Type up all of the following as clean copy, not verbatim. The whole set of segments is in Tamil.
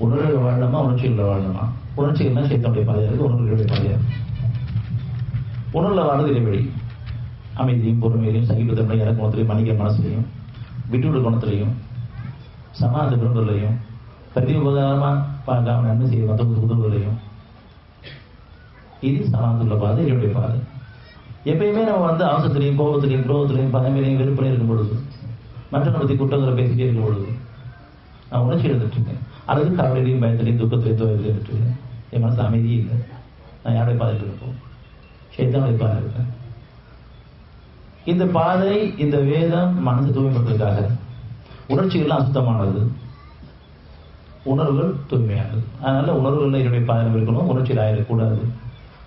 உணர்வுகள் வாழணுமா, உணர்ச்சிகளில் வாழணுமா? உணர்ச்சிகள்லாம் சேத்தனுடைய பாதையாக இருக்குது, உணர்வுகளுடைய பாதையாக இருக்குது. உணர்வில் வாழ்றது இடைவெளி. அமைதியும் பொறுமையிலையும் சகிப்புத்தன்மையும் இறக்குணத்திலையும் மன்னிக்கிற மனசுலையும் விட்டுவிடு குணத்திலையும் சமாத விரும்பலையும் பிரதி உபகாரமாக பார்க்காம நன்மை செய்ய மற்றவங்களுக்கு உதவுகளையும், இது சமாதத்துள்ள பாதை, இடைவெளி பாதை. எப்பயுமே நம்ம அவசரத்திலையும் கோபத்திலையும் குரோகத்திலையும் பதமையிலையும் வெறுப்பிலையும் இருக்கும் பொழுது, மற்றவங்களை பற்றி குற்றங்களை பேசிட்டே இருக்கும் பொழுது நான் உணர்ச்சி எடுத்துட்டு இருக்கேன். அல்லது கவலையிலையும் பயத்திலையும் துக்கத்திலையும் தோல்வியிலையும் இருக்கேன். என் மனசு அமைதியே இல்லை. நான் யாருடைய பாதையில் இருப்போம்? சேத்தானுடைய பாதை இருக்கேன். இந்த பாதை, இந்த வேதம் மனசு தூய்மைப்படுறதுக்காக. உணர்ச்சிகள்லாம் அசுத்தமானது, உணர்வுகள் தூய்மையானது. அதனால உணர்வுகள் என்னுடைய பாதையில் இருக்கணும், உணர்ச்சியில் ஆயிடக்கூடாது.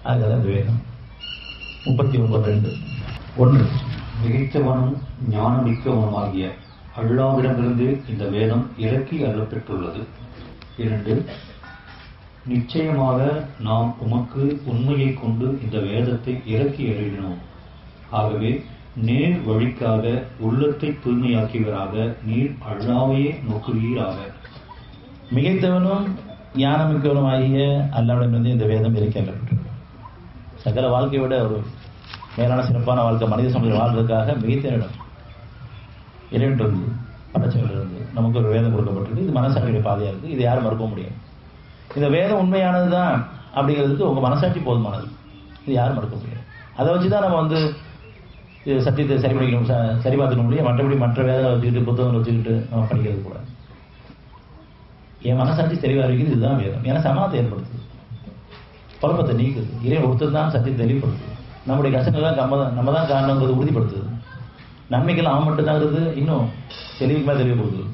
அதுக்காக இந்த வேதம். 39:2 மிகைத்தவனும் ஞானமிக்கவனுமாகிய அல்லாவிடமிருந்து இந்த வேதம் இறக்கி அருளப்பெற்றுள்ளது. 2 நிச்சயமாக நாம் உமக்கு உண்மையை கொண்டு இந்த வேதத்தை இறக்கி அருளினோம். ஆகவே நேர் வழிக்காக உள்ளத்தை தூய்மையாக்கியவராக நீர் அல்லாவையே நோக்குவீராக. மிகைத்தவனும் ஞானமிக்கவனும் ஆகிய அல்லாவிடமிருந்து இந்த வேதம் இறக்கி அருளப்பெற்றது. சகல வாழ்க்கையை விட ஒரு மேலான சிறப்பான வாழ்க்கை மனித சமூகத்தில் வாழ்றதுக்காக மிகைத்தவனிடம் இறைவனிலிருந்து படைச்சவரிலிருந்து நமக்கு ஒரு வேதம் கொடுக்கப்பட்டிருக்கு. இது மனசாட்சியுடைய பாதையாக இருக்குது. இது யாரும் மறுக்க முடியும். இந்த வேதம் உண்மையானது தான் அப்படிங்கிறதுக்கு உங்கள் மனசாட்சி போதுமானது. இது யாரும் மறுக்க முடியாது. அதை வச்சு தான் நம்ம சத்தியத்தை சரி பண்ணிக்கணும், சரி பார்த்துக்க முடியும். மற்றபடி மற்ற வேதங்களை வச்சுக்கிட்டு புத்தகங்களை வச்சுக்கிட்டு நம்ம படிக்கிறது கூட. என் மனசாட்சி தெளிவாக இருக்குது, இதுதான் வேதம். ஏன்னா சமாதத்தை ஏற்படுத்துது, குழப்பத்தை நீக்குது. இறைவன் ஒருத்தர் தான் சத்தியத்தை தெளிவுபடுத்துது. நம்முடைய கஷ்டங்கள்லாம் நம்ம தான் காரணங்கிறது உறுதிப்படுத்துது. நன்மைகள் அவன் மட்டும் தான் இருக்குது, இன்னும் தெளிவுக்கு மேலே தெளிவுபடுத்துது.